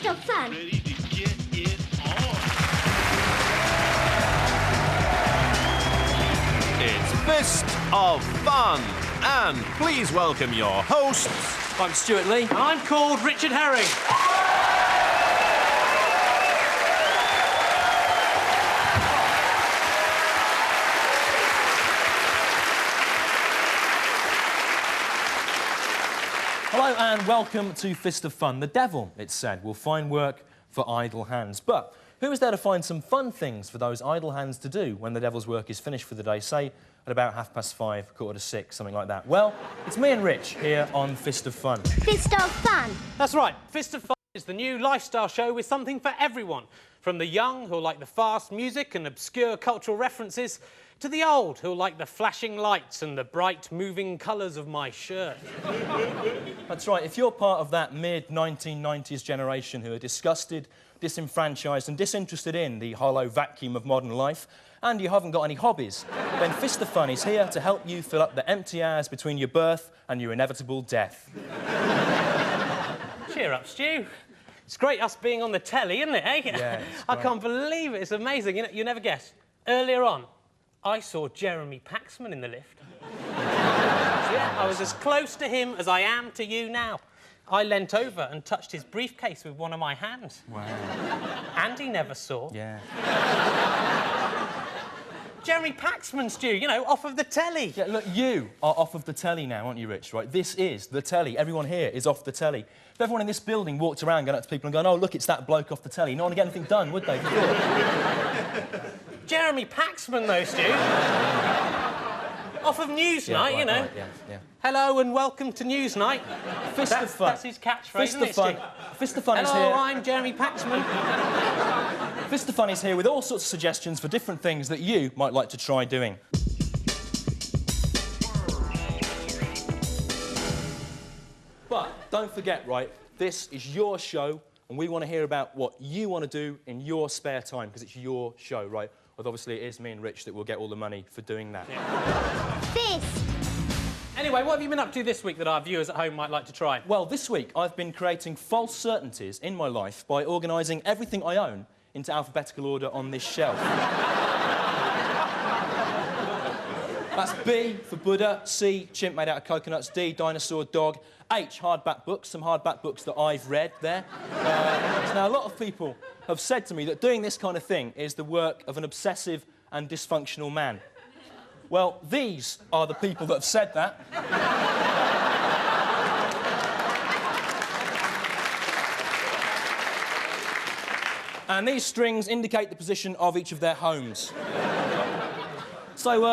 Fist of Fun. Ready to get it on. It's Fist of Fun. And please welcome your hosts. I'm Stewart Lee. And I'm called Richard Herring. Hello and welcome to Fist of Fun. The devil, it's said, will find work for idle hands. But who is there to find some fun things for those idle hands to do when the devil's work is finished for the day, say at about 5:30, 5:45, something like that? Well, it's me and Rich here on Fist of Fun. Fist of Fun. That's right. Fist of Fun is the new lifestyle show with something for everyone. From the young, who like the fast music and obscure cultural references, to the old, who like the flashing lights and the bright moving colours of my shirt. That's right. If you're part of that mid-1990s generation who are disgusted, disenfranchised and disinterested in the hollow vacuum of modern life, and you haven't got any hobbies, then Fist of Fun is here to help you fill up the empty hours between your birth and your inevitable death. Cheer up, Stu. It's great us being on the telly, isn't it, eh? Yeah, I can't believe it. It's amazing. You never guess. Earlier on, I saw Jeremy Paxman in the lift. Yeah, I was as close to him as I am to you now. I leant over and touched his briefcase with one of my hands. Wow. And he never saw. Yeah. Jeremy Paxman, Stu, you know, off of the telly. Yeah, look, you are off of the telly now, aren't you, Rich? Right, this is the telly. Everyone here is off the telly. If everyone in this building walked around going up to people and going, oh, look, it's that bloke off the telly, no one would get anything done, would they? Jeremy Paxman, though, Stu. Off of Newsnight, right, you know. Right, yeah. Hello and welcome to Newsnight. Fist of Fun. That's his catchphrase, Fist isn't of it, Fun. Stu? Fist of Fun is Hello, here. I'm Jeremy Paxman. Fist of Fun is here with all sorts of suggestions for different things that you might like to try doing. But don't forget, right, this is your show, and we want to hear about what you want to do in your spare time, because it's your show, right? Although obviously it is me and Rich that will get all the money for doing that. Yeah. Fist. Anyway, what have you been up to this week that our viewers at home might like to try? Well, this week I've been creating false certainties in my life by organising everything I own into alphabetical order on this shelf. That's B for Buddha, C, chimp made out of coconuts, D, dinosaur, dog, H, hardback books, some hardback books that I've read there. Now, a lot of people have said to me that doing this kind of thing is the work of an obsessive and dysfunctional man. Well, these are the people that have said that. And these strings indicate the position of each of their homes. So,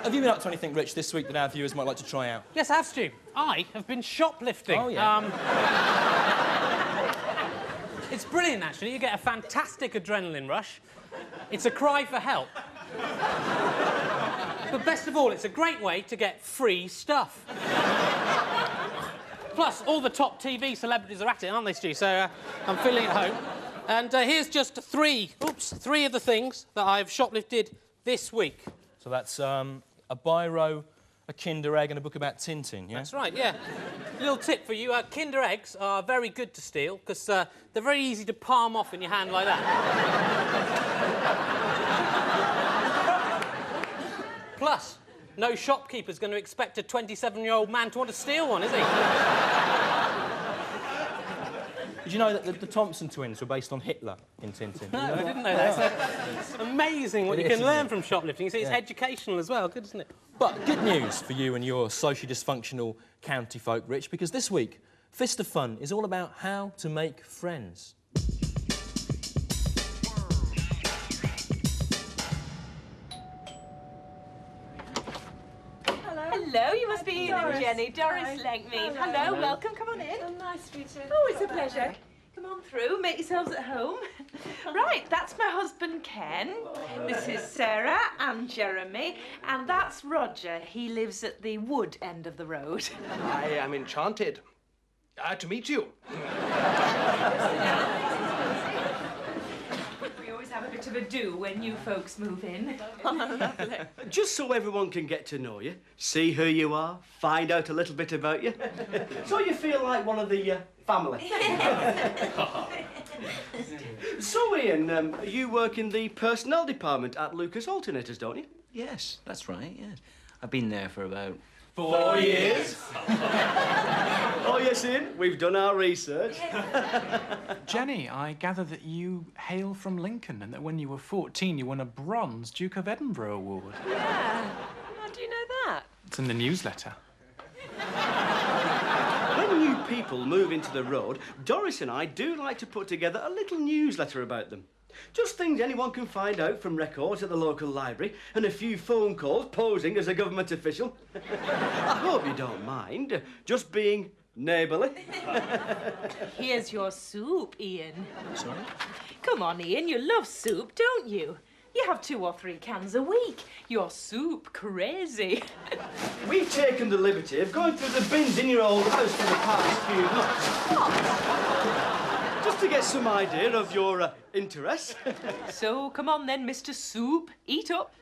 have you been up to anything, Rich, this week that our viewers might like to try out? Yes, I have, Stu. I have been shoplifting. Oh, yeah. It's brilliant, actually. You get a fantastic adrenaline rush. It's a cry for help. But best of all, it's a great way to get free stuff. Plus, all the top TV celebrities are at it, aren't they, Stu? So I'm feeling at home. And here's just three of the things that I've shoplifted this week. So that's a biro, a Kinder Egg and a book about Tintin, yeah? That's right, yeah. Little tip for you, Kinder Eggs are very good to steal because they're very easy to palm off in your hand like that. Plus, no shopkeeper's going to expect a 27-year-old man to want to steal one, is he? Did you know that the Thompson twins were based on Hitler in Tintin? No, I didn't know that. It's amazing what you can learn from shoplifting. You see, it's educational as well. Good, isn't it? But good news for you and your socially dysfunctional county folk, Rich, because this week, Fist of Fun is all about how to make friends. Hello, you must be Ian and Jenny. Doris lent me. Hello, welcome, come on in. Oh, nice to meet you. Oh, it's a pleasure. Come on through, make yourselves at home. Right, that's my husband, Ken. This is Sarah and Jeremy. And that's Roger. He lives at the wood end of the road. I am enchanted to meet you. We always have a bit bit of a do when you folks move in. Just so everyone can get to know you, see who you are, find out a little bit about you. So you feel like one of the family. So, Ian, you work in the personnel department at Lucas Alternators, don't you? Yes, that's right, yes. I've been there for about 4 years. Oh, yes, Ian, we've done our research. Jenny, I gather that you hail from Lincoln and that when you were 14 you won a bronze Duke of Edinburgh award. Yeah. How do you know that? It's in the newsletter. When new people move into the road, Doris and I do like to put together a little newsletter about them. Just things anyone can find out from records at the local library and a few phone calls posing as a government official. I hope you don't mind, just being neighbourly. Here's your soup, Ian. Sorry? Come on, Ian, you love soup, don't you? You have 2 or 3 cans a week. You're soup crazy. We've taken the liberty of going through the bins in your old house for the past few months. Just to get some idea of your interests. So, come on then, Mr. Soup, eat up.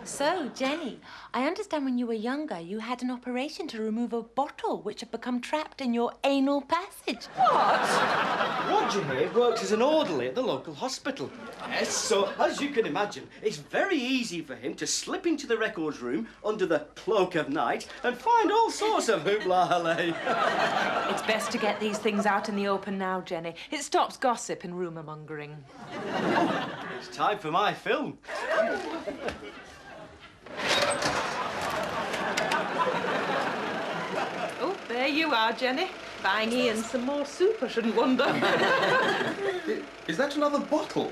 So, Jenny, I understand when you were younger you had an operation to remove a bottle which had become trapped in your anal passage. Roger here works as an orderly at the local hospital. Yes, so as you can imagine, it's very easy for him to slip into the records room under the cloak of night and find all sorts of hoopla-hallay. It's best to get these things out in the open now, Jenny. It stops gossip and rumour-mongering. It's time for my film. Oh, there you are, Jenny. Buying Ian some more soup, I shouldn't wonder. Is that another bottle?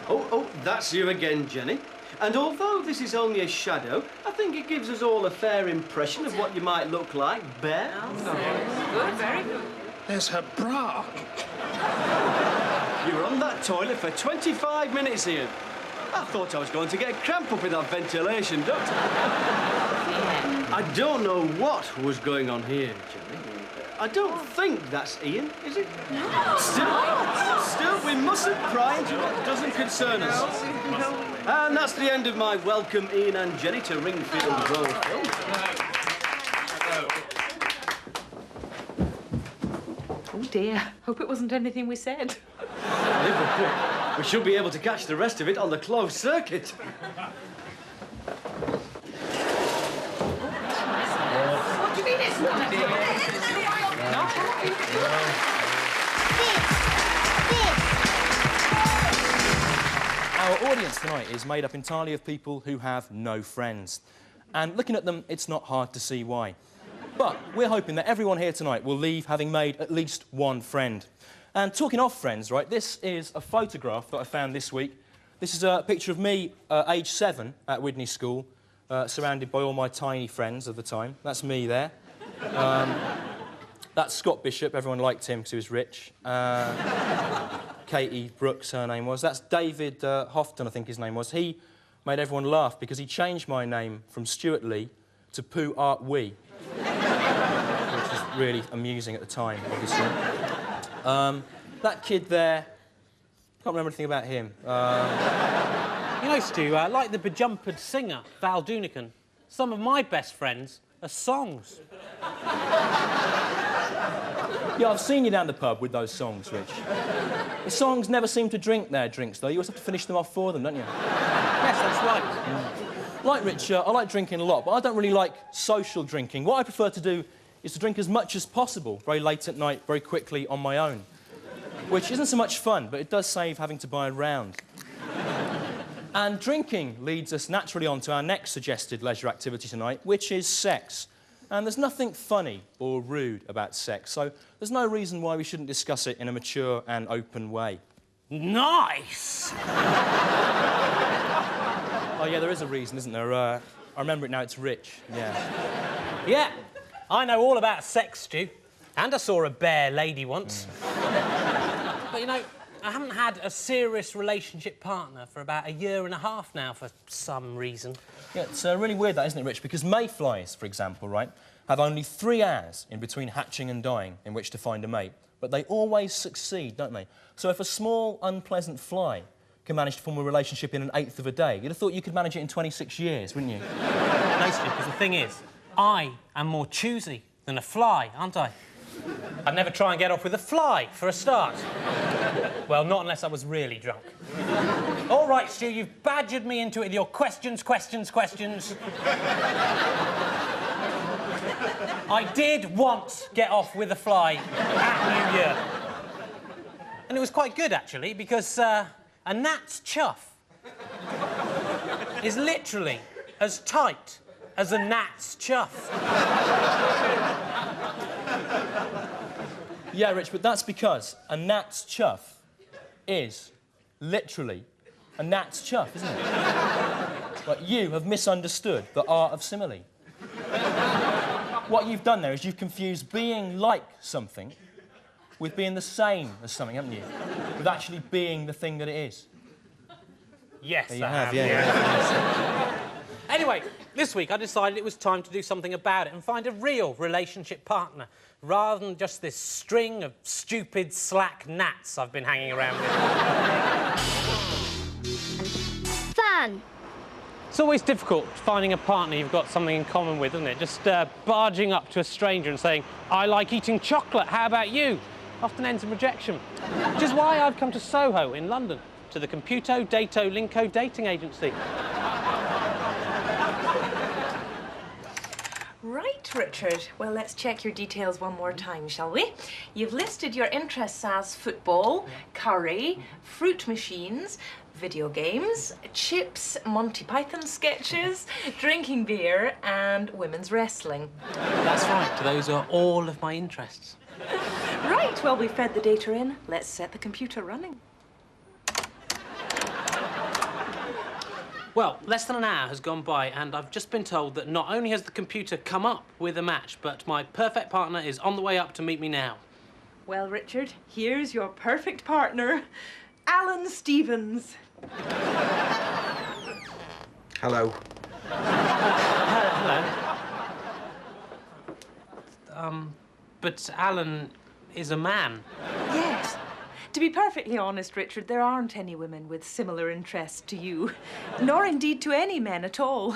Oh, that's you again, Jenny. And although this is only a shadow, I think it gives us all a fair impression of what you might look like bare. Good, very good. There's her bra. You were on that toilet for 25 minutes, Ian. I thought I was going to get a cramp up with that ventilation duct. I don't know what was going on here, Jenny. I don't think that's Ian, is it? No. Still, we mustn't pry into what doesn't concern us. And that's the end of my welcome Ian and Jenny to Ringfield Road film. Oh dear, hope it wasn't anything we said. We should be able to catch the rest of it on the closed circuit. What do you mean it's not? Our audience tonight is made up entirely of people who have no friends. And looking at them, it's not hard to see why. But we're hoping that everyone here tonight will leave having made at least one friend. And talking of friends, right, this is a photograph that I found this week. This is a picture of me, age 7, at Widney School, surrounded by all my tiny friends of the time. That's me there. That's Scott Bishop. Everyone liked him because he was rich. Katie Brooks, her name was. That's David Houghton, I think his name was. He made everyone laugh because he changed my name from Stewart Lee to Pooh Art Wee, which was really amusing at the time, obviously. That kid there, can't remember anything about him. You know, Stu, like the bejumpered singer, Val Doonican, some of my best friends are songs. Yeah, I've seen you down the pub with those songs, Rich. The songs never seem to drink their drinks, though. You always have to finish them off for them, don't you? Yes, that's right. Like Rich, I like drinking a lot, but I don't really like social drinking. What I prefer to do is to drink as much as possible, very late at night, very quickly, on my own. Which isn't so much fun, but it does save having to buy a round. And drinking leads us naturally on to our next suggested leisure activity tonight, which is sex. And there's nothing funny or rude about sex, so there's no reason why we shouldn't discuss it in a mature and open way. Nice! Oh, yeah, there is a reason, isn't there? I remember it now, it's Rich, yeah. Yeah, I know all about sex, Stu. And I saw a bare lady once. But, you know, I haven't had a serious relationship partner for about 1.5 years now for some reason. Yeah, it's really weird, that, isn't it, Rich? Because mayflies, for example, right, have only 3 hours in between hatching and dying in which to find a mate, but they always succeed, don't they? So if a small, unpleasant fly can manage to form a relationship in an eighth of a day, you'd have thought you could manage it in 26 years, wouldn't you? Basically, because the thing is, I am more choosy than a fly, aren't I? I'd never try and get off with a fly, for a start. Well, not unless I was really drunk. All right, Stu, you've badgered me into it with your questions. I did once get off with a fly at New Year. And it was quite good, actually, because a gnat's chuff is literally as tight as a gnat's chuff. Yeah, Rich, but that's because a gnat's chuff is literally a gnat's chuff, isn't it? Like, you have misunderstood the art of simile. What you've done there is you've confused being like something with being the same as something, haven't you? With actually being the thing that it is. Yes, There you I have, have. yeah. Anyway, this week I decided it was time to do something about it and find a real relationship partner, rather than just this string of stupid, slack gnats I've been hanging around with. Fun. It's always difficult finding a partner you've got something in common with, isn't it? Just barging up to a stranger and saying, I like eating chocolate, how about you? Often ends in rejection. Which is why I've come to Soho in London, to the Computo Dato Linko dating agency. Right, Richard. Well, let's check your details one more time, shall we? You've listed your interests as football, curry, fruit machines, video games, chips, Monty Python sketches, drinking beer, and women's wrestling. That's right, those are all of my interests. Right, well, we've fed the data in. Let's set the computer running. Well, less than an hour has gone by, and I've just been told that not only has the computer come up with a match, but my perfect partner is on the way up to meet me now. Well, Richard, here's your perfect partner, Alan Stevens. Hello. Hello. But Alan is a man. Yes. To be perfectly honest, Richard, there aren't any women with similar interests to you, nor indeed to any men at all.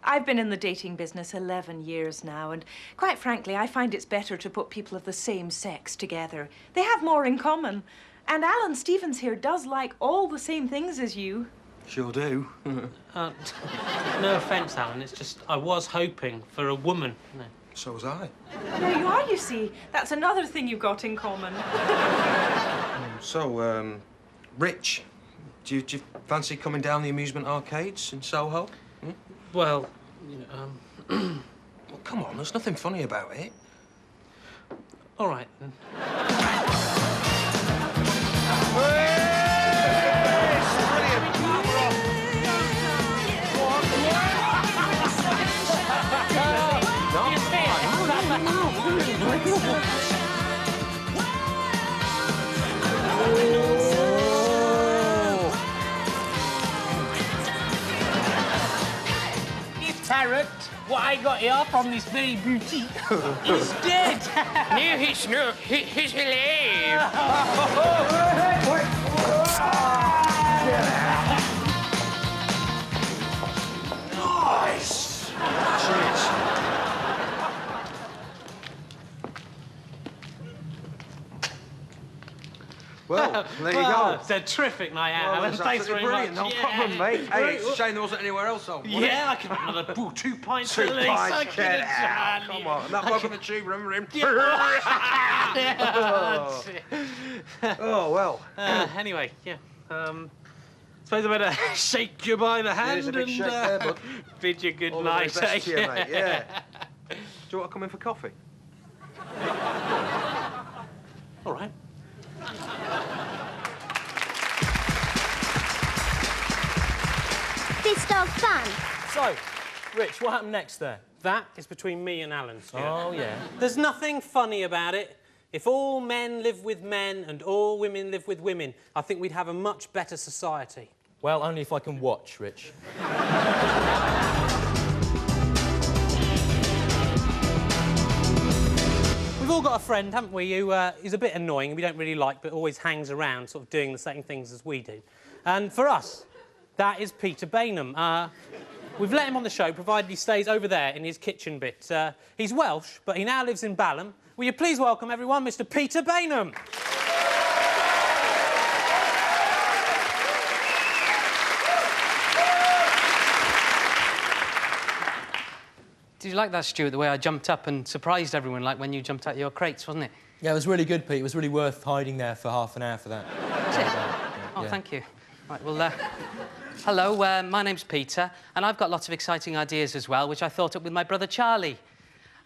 I've been in the dating business 11 years now, and quite frankly, I find it's better to put people of the same sex together. They have more in common. And Alan Stevens here does like all the same things as you. Sure do. No offence, Alan, it's just I was hoping for a woman. No. So was I. There you are, you see. That's another thing you've got in common. So, Rich, do you fancy coming down the amusement arcades in Soho? Hmm? Well, you know, Well, come on, there's nothing funny about it. all right then. Parrot, what I got here from this very boutique is dead. No, he's not. He's alive. Nice! Cheers. Well, there you go. It's a terrific night out, Well, Alan. that's Thanks very absolutely much. brilliant. No problem, mate. Hey, it's a shame there wasn't anywhere else on. wasn't it? Yeah, I could have another 2 pints Two at least. pints, I could get have out. done, Come yeah. on. And that bloke on the tube, remember him? Oh, well. Anyway, yeah. Suppose I better shake you by the hand There's a big and shake there, bud. bid you good All the very night. best to you, mate. Yeah. Do you want to come in for coffee? All right. Fist of fun. So, Rich, what happened next there? That is between me and Alan, Stewart. Oh, yeah. There's nothing funny about it. If all men live with men and all women live with women, I think we'd have a much better society. Well, only if I can watch, Rich. We've we've all got a friend, haven't we, who is a bit annoying and we don't really like, but always hangs around, sort of doing the same things as we do. And for us, that is Peter Bainham. We've let him on the show, provided he stays over there in his kitchen bit. He's Welsh, but he now lives in Balham. Will you please welcome, everyone, Mr. Peter Bainham? Did you like that, Stewart, the way I jumped up and surprised everyone, like when you jumped out of your crates, wasn't it? Yeah, it was really good, Pete. It was really worth hiding there for half an hour for that. Oh, yeah. Thank you. Right, well, hello, my name's Peter, and I've got lots of exciting ideas as well, which I thought up with my brother Charlie.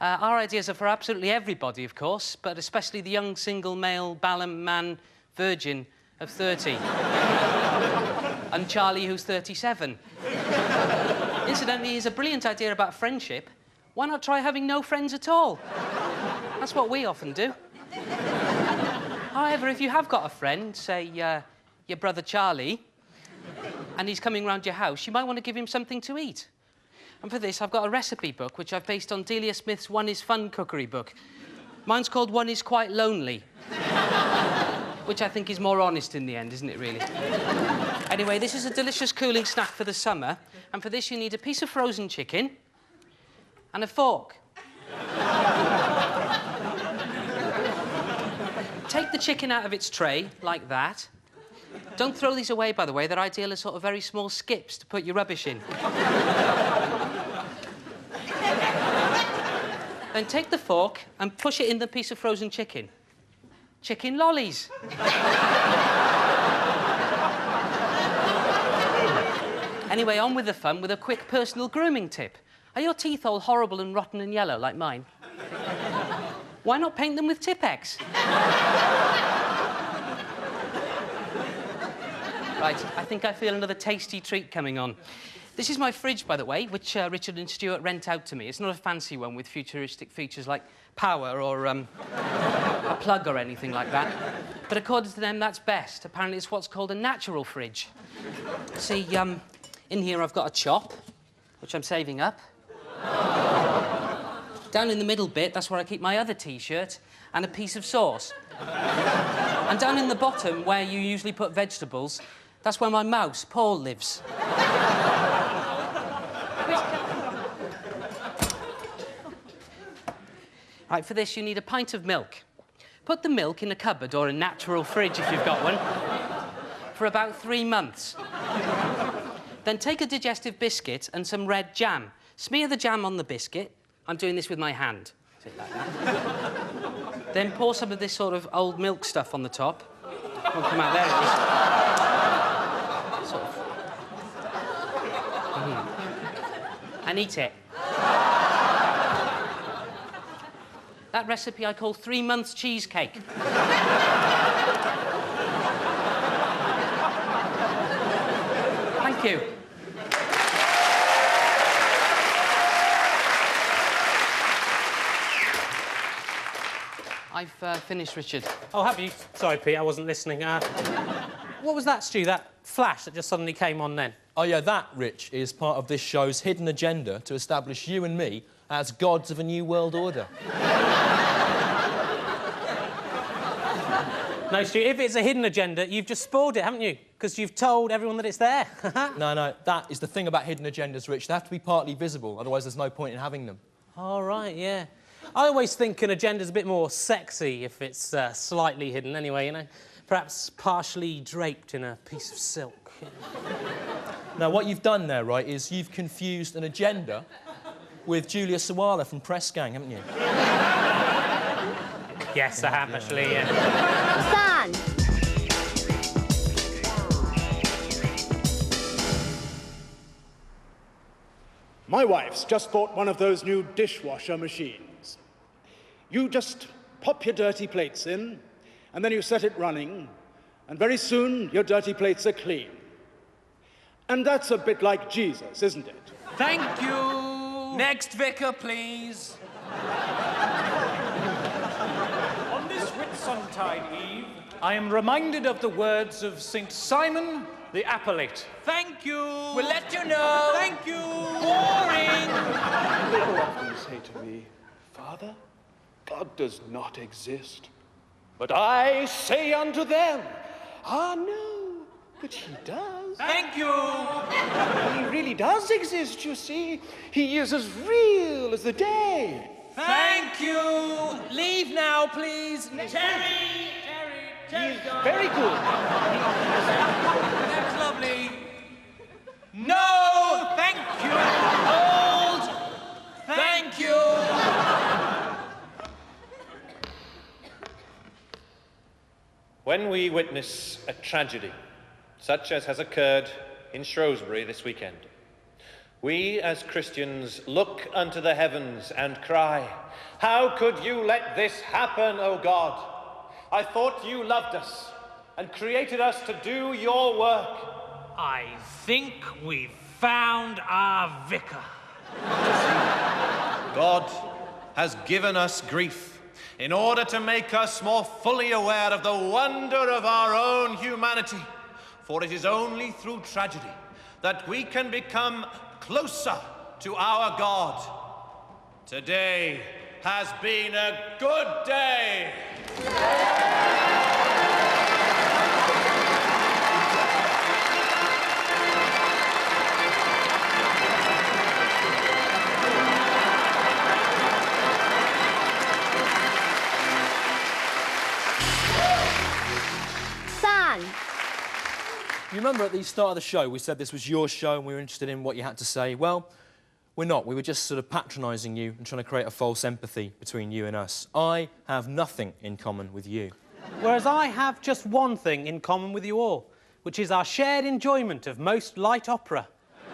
Our ideas are for absolutely everybody, of course, but especially the young, single, male, Balham man virgin of 30. And Charlie, who's 37. Incidentally, here's a brilliant idea about friendship. Why not try having no friends at all? That's what we often do. However, if you have got a friend, say, your brother Charlie, and he's coming round your house, you might want to give him something to eat. And for this, I've got a recipe book, which I've based on Delia Smith's One is Fun cookery book. Mine's called One is Quite Lonely. Which I think is more honest in the end, isn't it, really? Anyway, this is a delicious cooling snack for the summer, and for this you need a piece of frozen chicken and a fork. Take the chicken out of its tray, like that. Don't throw these away, by the way. They're ideal as sort of very small skips to put your rubbish in. Then take the fork and push it in the piece of frozen chicken. Chicken lollies. Anyway, on with the fun with a quick personal grooming tip. Are your teeth all horrible and rotten and yellow like mine? Why not paint them with Tipp-Ex? Right, I think I feel another tasty treat coming on. This is my fridge, by the way, which Richard and Stewart rent out to me. It's not a fancy one with futuristic features like power or a plug or anything like that. But according to them, that's best. Apparently, it's what's called a natural fridge. See, in here I've got a chop, which I'm saving up. Down in the middle bit, that's where I keep my other T-shirt and a piece of sauce. And down in the bottom, where you usually put vegetables, that's where my mouse, Paul, lives. Right, for this, you need a pint of milk. Put the milk in a cupboard or a natural fridge, if you've got one, for about 3 months. Then take a digestive biscuit and some red jam. Smear the jam on the biscuit. I'm doing this with my hand. Like that. Then pour some of this sort of old milk stuff on the top. Won't come out there, at least. Sort of. And eat it. That recipe I call 3 months cheesecake. Thank you. I've finished, Richard. Oh, have you? Sorry, Pete, I wasn't listening. What was that, Stu, that flash that just suddenly came on then? Oh, yeah, that, Rich, is part of this show's hidden agenda to establish you and me as gods of a new world order. No, Stu, if it's a hidden agenda, you've just spoiled it, haven't you? Because you've told everyone that it's there. No, that is the thing about hidden agendas, Rich. They have to be partly visible, otherwise there's no point in having them. All right, yeah. I always think an agenda's a bit more sexy if it's slightly hidden anyway, you know? Perhaps partially draped in a piece of silk. Now, what you've done there, right, is you've confused an agenda with Julia Sawala from Press Gang, haven't you? Yes, I have, actually, yeah. Son! My wife's just bought one of those new dishwasher machines. You just pop your dirty plates in, and then you set it running, and very soon your dirty plates are clean. And that's a bit like Jesus, isn't it? Thank you. Next vicar, please. On this Whitsuntide Eve, I am reminded of the words of St. Simon the Appellate. Thank you. We'll let you know. Thank you. Boring. People often say to me, Father, God does not exist. But I say unto them, ah, no, but he does. Thank you. He really does exist, you see. He is as real as the day. Thank you. Leave now, please. Terry! Very good. That's lovely. No, thank you. Hold. Thank you. When we witness a tragedy, such as has occurred in Shrewsbury this weekend, we as Christians look unto the heavens and cry, how could you let this happen, O God? I thought you loved us and created us to do your work. I think we've found our vicar. God has given us grief in order to make us more fully aware of the wonder of our own humanity. For it is only through tragedy that we can become closer to our God. Today has been a good day. You remember at the start of the show, we said this was your show and we were interested in what you had to say. Well, we're not. We were just sort of patronising you and trying to create a false empathy between you and us. I have nothing in common with you. Whereas I have just one thing in common with you all, which is our shared enjoyment of most light opera.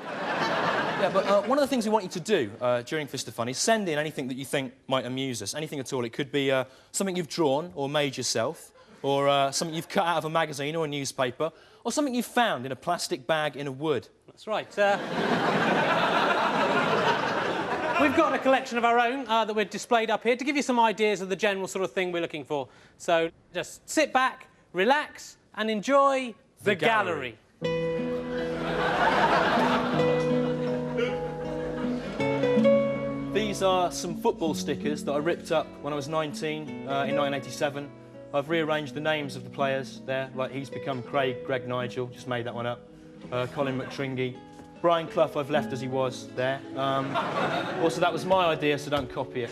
Yeah, but one of the things we want you to do during Fist of Fun is send in anything that you think might amuse us. Anything at all. It could be something you've drawn or made yourself, or something you've cut out of a magazine or a newspaper, or something you've found in a plastic bag in a wood. That's right. We've got a collection of our own that we've displayed up here to give you some ideas of the general sort of thing we're looking for. So just sit back, relax, and enjoy the gallery. These are some football stickers that I ripped up when I was 19 in 1987. I've rearranged the names of the players there, like he's become Craig, Greg Nigel, just made that one up. Colin McTringy. Brian Clough I've left as he was there. Also, that was my idea, so don't copy it.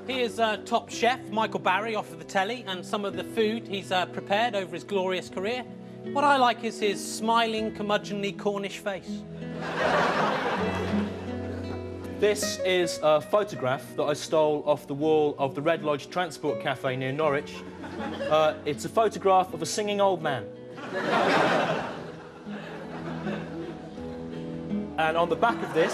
Here's top chef Michael Barry off of the telly and some of the food he's prepared over his glorious career. What I like is his smiling, curmudgeonly Cornish face. This is a photograph that I stole off the wall of the Red Lodge Transport Cafe near Norwich. It's a photograph of a singing old man. And on the back of this...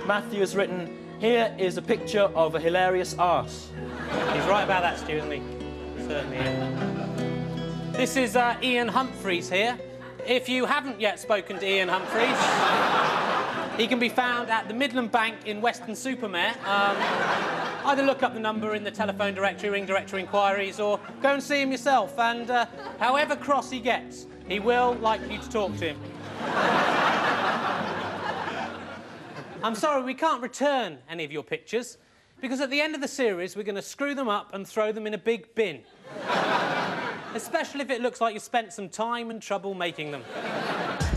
Matthew has written, here is a picture of a hilarious arse. He's right about that, Stewart, isn't he? Certainly is. This is Ian Humphreys here. If you haven't yet spoken to Ian Humphreys, he can be found at the Midland Bank in Weston-super-Mare. Either look up the number in the telephone directory, ring directory inquiries, or go and see him yourself. And however cross he gets, he will like you to talk to him. I'm sorry, we can't return any of your pictures, because at the end of the series, we're going to screw them up and throw them in a big bin. Especially if it looks like you spent some time and trouble making them.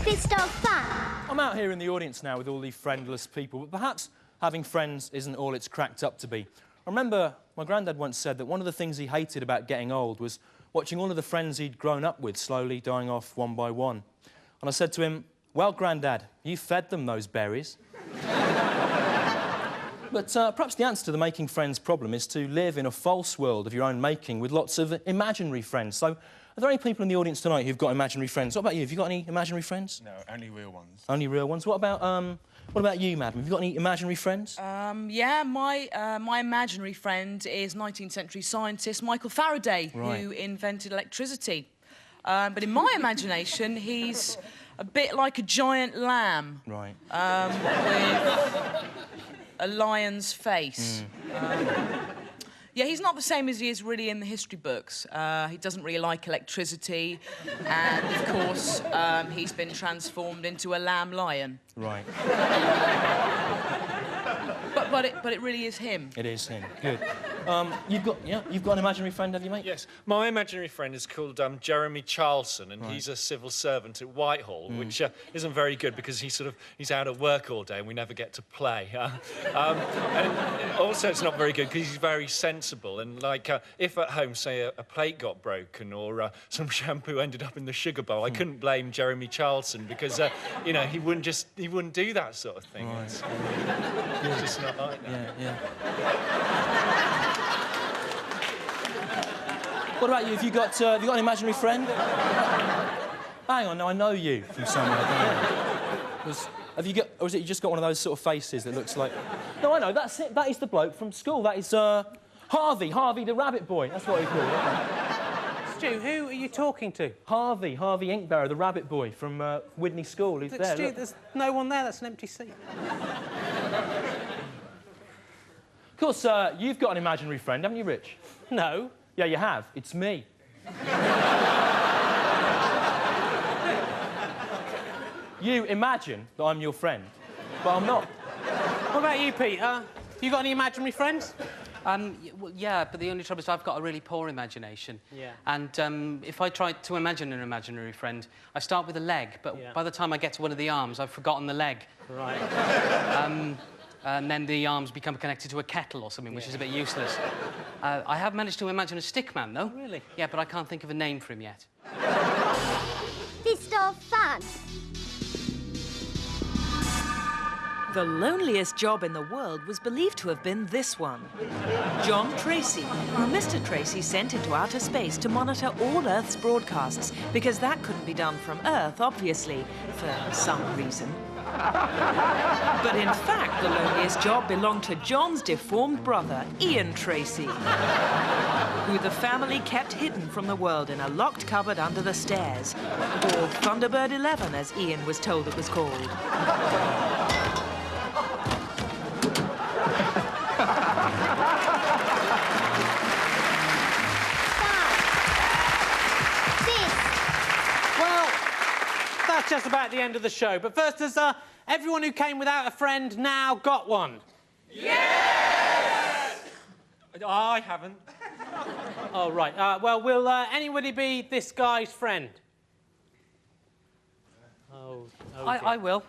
Fist of Fun. I'm out here in the audience now with all these friendless people, but perhaps having friends isn't all it's cracked up to be. I remember my granddad once said that one of the things he hated about getting old was watching all of the friends he'd grown up with slowly dying off one by one. And I said to him, well, Grandad, you fed them those berries. But perhaps the answer to the making friends problem is to live in a false world of your own making with lots of imaginary friends. So, are there any people in the audience tonight who've got imaginary friends? What about you? Have you got any imaginary friends? No, only real ones. Only real ones. What about you, madam? Have you got any imaginary friends? Yeah, my imaginary friend is 19th century scientist Michael Faraday, Right. who invented electricity. But in my imagination, he's a bit like a giant lamb. Right. With a lion's face. Yeah, he's not the same as he is really in the history books. He doesn't really like electricity, and of course, he's been transformed into a lamb lion. Right. But it really is him. It is him. Good. You've got an imaginary friend, have you, mate? Yes. My imaginary friend is called Jeremy Charlson, and he's a civil servant at Whitehall, which isn't very good because he's out at work all day and we never get to play. And also, it's not very good because he's very sensible. And like, if at home, say, a plate got broken or some shampoo ended up in the sugar bowl, I couldn't blame Jeremy Charlson because you know he wouldn't do that sort of thing. Right. It's just not like that. Yeah. What about you? Have you got an imaginary friend? Hang on, no, I know you from somewhere. Have you got, or is it you just got one of those sort of faces that looks like? No, I know. That's it. That is the bloke from school. That is Harvey the rabbit boy. That's what we call it. Stu, who are you talking to? Harvey Inkbarrow, the rabbit boy from Widney School. He's there. Stu, look. there's no one there. That's an empty seat. Of course, you've got an imaginary friend, haven't you, Rich? No. Yeah, you have. It's me. You imagine that I'm your friend, but I'm not. What about you, Pete? You got any imaginary friends? Well, yeah, but the only trouble is I've got a really poor imagination. Yeah. And if I try to imagine an imaginary friend, I start with a leg, but by the time I get to one of the arms, I've forgotten the leg. Right. And then the arms become connected to a kettle or something, which is a bit useless. I have managed to imagine a stick man, though. Really? Yeah, but I can't think of a name for him yet. Fist of Fun. The loneliest job in the world was believed to have been this one. John Tracy, who Mr. Tracy sent into outer space to monitor all Earth's broadcasts, because that couldn't be done from Earth, obviously, for some reason. But in fact, the loneliest job belonged to John's deformed brother, Ian Tracy, who the family kept hidden from the world in a locked cupboard under the stairs, or Thunderbird 11, as Ian was told it was called. That's just about the end of the show. But first, has everyone who came without a friend now got one? Yes! I haven't. Oh, right. Well, will anybody be this guy's friend? Oh, I will.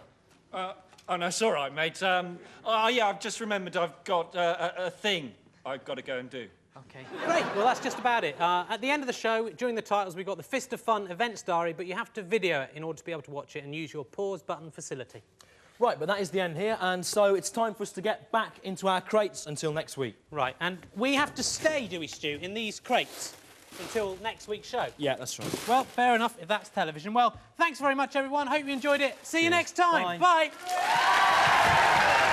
Oh, no, it's all right, mate. Yeah, I've just remembered I've got a thing I've got to go and do. OK. Great. Well, that's just about it. At the end of the show, during the titles, we've got the Fist of Fun events diary, but you have to video it in order to be able to watch it and use your pause button facility. Right, but that is the end here, and so it's time for us to get back into our crates until next week. Right, and we have to stay, do we, Stu, in these crates until next week's show? Yeah, that's right. Well, fair enough, if that's television. Well, thanks very much, everyone. Hope you enjoyed it. See you next time. Bye. Bye.